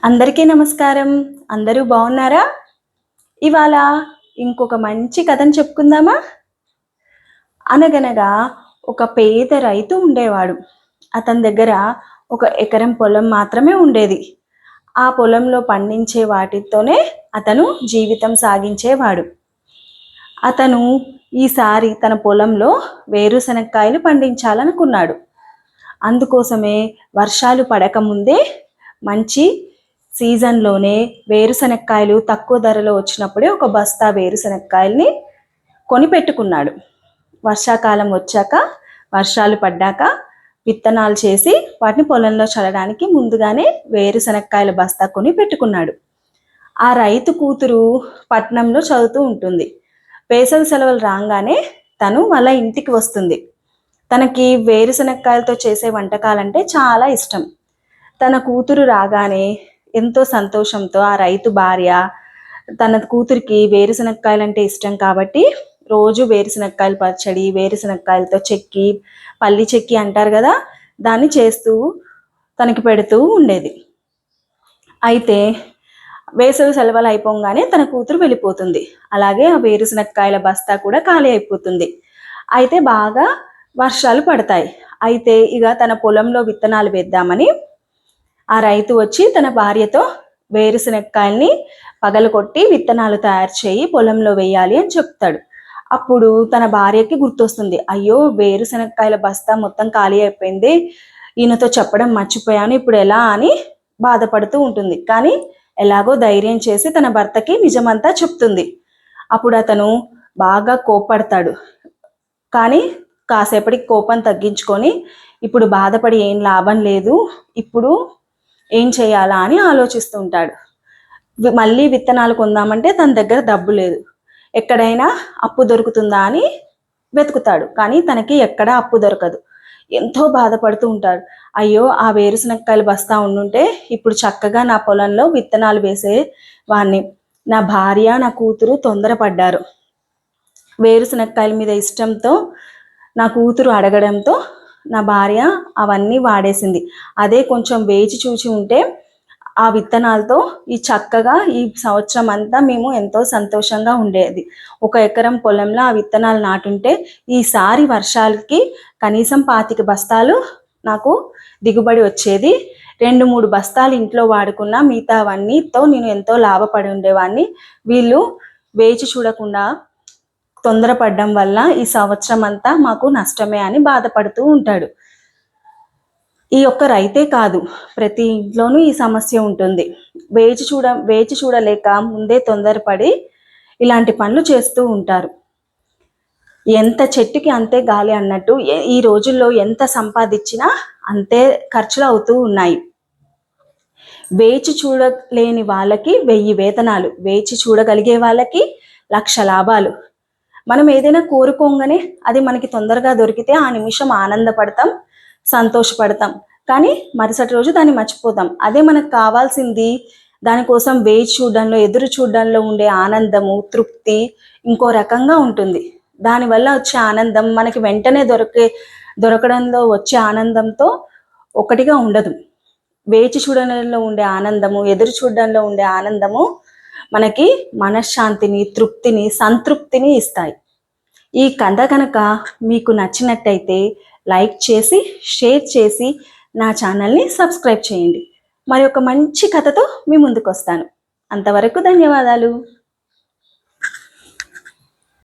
అందరికీ నమస్కారం. అందరూ బాగున్నారా? ఇవాళ ఇంకొక మంచి కథను చెప్పుకుందామా? అనగనగా ఒక పేద రైతు ఉండేవాడు. అతని దగ్గర ఒక ఎకరం పొలం మాత్రమే ఉండేది. ఆ పొలంలో పండించే వాటితోనే అతను జీవితం సాగించేవాడు. అతను ఈసారి తన పొలంలో వేరుశనక్కాయలు పండించాలనుకున్నాడు. అందుకోసమే వర్షాలు పడకముందే మంచి సీజన్లోనే వేరుశనక్కాయలు తక్కువ ధరలో వచ్చినప్పుడే ఒక బస్తా వేరుశనక్కాయల్ని కొని పెట్టుకున్నాడు. వర్షాకాలం వచ్చాక, వర్షాలు పడ్డాక విత్తనాలు చేసి వాటిని పొలంలో చల్లడానికి ముందుగానే వేరుశనక్కాయల బస్తా కొని పెట్టుకున్నాడు. ఆ రైతు కూతురు పట్నంలో చదువుతూ ఉంటుంది. వేసవి సెలవులు రాగానే తను వాళ్ళ ఇంటికి వస్తుంది. తనకి వేరుశనక్కాయలతో చేసే వంటకాలంటే చాలా ఇష్టం. తన కూతురు రాగానే ఎంతో సంతోషంతో ఆ రైతు భార్య తన కూతురికి వేరుశనక్కాయలు అంటే ఇష్టం కాబట్టి రోజు వేరుశనక్కాయల పచ్చడి, వేరుశనక్కాయలతో చెక్కి, పల్లి చెక్కి అంటారు కదా, దాన్ని చేస్తూ తనకి పెడుతూ ఉండేది. అయితే వేసవి సెలవులు అయిపోగానే తన కూతురు వెళ్ళిపోతుంది. అలాగే ఆ వేరుశనక్కాయల బస్తా కూడా ఖాళీ అయిపోతుంది. అయితే బాగా వర్షాలు పడతాయి. అయితే ఇక తన పొలంలో విత్తనాలు వేద్దామని ఆ రైతు వచ్చి తన భార్యతో వేరుశనక్కాయల్ని పగలగొట్టి విత్తనాలు తయారు చేయి, పొలంలో వేయాలి అని చెప్తాడు. అప్పుడు తన భార్యకి గుర్తొస్తుంది, అయ్యో వేరుశనక్కాయల బస్తా మొత్తం ఖాళీ అయిపోయింది, ఈయనతో చెప్పడం మర్చిపోయాను, ఇప్పుడు ఎలా అని బాధపడుతూ ఉంటుంది. కానీ ఎలాగో ధైర్యం చేసి తన భర్తకి నిజమంతా చెప్తుంది. అప్పుడు అతను బాగా కోపడతాడు. కానీ కాసేపటికి కోపం తగ్గించుకొని, ఇప్పుడు బాధపడి ఏం లాభం లేదు, ఇప్పుడు ఏం చేయాలా అని ఆలోచిస్తూ ఉంటాడు. మళ్ళీ విత్తనాలు కొందామంటే తన దగ్గర డబ్బు లేదు. ఎక్కడైనా అప్పు దొరుకుతుందా అని వెతుకుతాడు. కానీ తనకి ఎక్కడా అప్పు దొరకదు. ఎంతో బాధపడుతూ ఉంటాడు. అయ్యో, ఆ వేరుశనక్కాయలు బస్తా ఉండుంటే ఇప్పుడు చక్కగా నా పొలంలో విత్తనాలు వేసే వాడిని. నా భార్య, నా కూతురు తొందరపడ్డారు. వేరుశనక్కాయల మీద ఇష్టంతో నా కూతురు అడగడంతో నా భార్య అవన్నీ వాడేసింది. అదే కొంచెం వేచి చూసి ఉంటే ఆ విత్తనాలతో చక్కగా ఈ సంవత్సరం అంతా మేము ఎంతో సంతోషంగా ఉండేది. ఒక ఎకరం పొలంలో ఆ విత్తనాలు నాటుంటే ఈసారి వర్షాలకి కనీసం 25 బస్తాలు నాకు దిగుబడి వచ్చేది. 2-3 బస్తాలు ఇంట్లో వాడుకున్నా మిగతావన్నీతో నేను ఎంతో లాభపడి ఉండేవాడిని. వీళ్ళు వేచి చూడకుండా తొందరపడడం వల్ల ఈ సంవత్సరం అంతా మాకు నష్టమే అని బాధపడుతూ ఉంటాడు. ఈ ఒక్క రైతే కాదు, ప్రతి ఇంట్లోనూ ఈ సమస్య ఉంటుంది. వేచి చూడలేక ముందే తొందరపడి ఇలాంటి పనులు చేస్తూ ఉంటారు. ఎంత చెట్టుకి అంతే గాలి అన్నట్టు ఈ రోజుల్లో ఎంత సంపాదించినా అంతే ఖర్చులు అవుతూ ఉన్నాయి. వేచి చూడలేని వాళ్ళకి 1000 వేతనాలు, వేచి చూడగలిగే వాళ్ళకి 1,00,000 లాభాలు. మనం ఏదైనా కోరుకోగానే అది మనకి తొందరగా దొరికితే ఆ నిమిషం ఆనందపడతాం, సంతోషపడతాం. కానీ మరుసటి రోజు దాన్ని మర్చిపోతాం. అదే మనకు కావాల్సింది దానికోసం వేచి చూడడంలో, ఎదురు చూడడంలో ఉండే ఆనందము, తృప్తి ఇంకో రకంగా ఉంటుంది. దానివల్ల వచ్చే ఆనందం మనకి వెంటనే దొరకడంలో వచ్చే ఆనందంతో ఒకటిగా ఉండదు. వేచి చూడడంలో ఉండే ఆనందము, ఎదురు చూడడంలో ఉండే ఆనందము మనకి మనశ్శాంతిని, తృప్తిని, సంతృప్తిని ఇస్తాయి. ఈ కథ కనుక మీకు నచ్చినట్టయితే లైక్ చేసి, షేర్ చేసి నా ఛానల్ని సబ్స్క్రైబ్ చేయండి. మరి ఒక మంచి కథతో మీ ముందుకు వస్తాను. అంతవరకు ధన్యవాదాలు.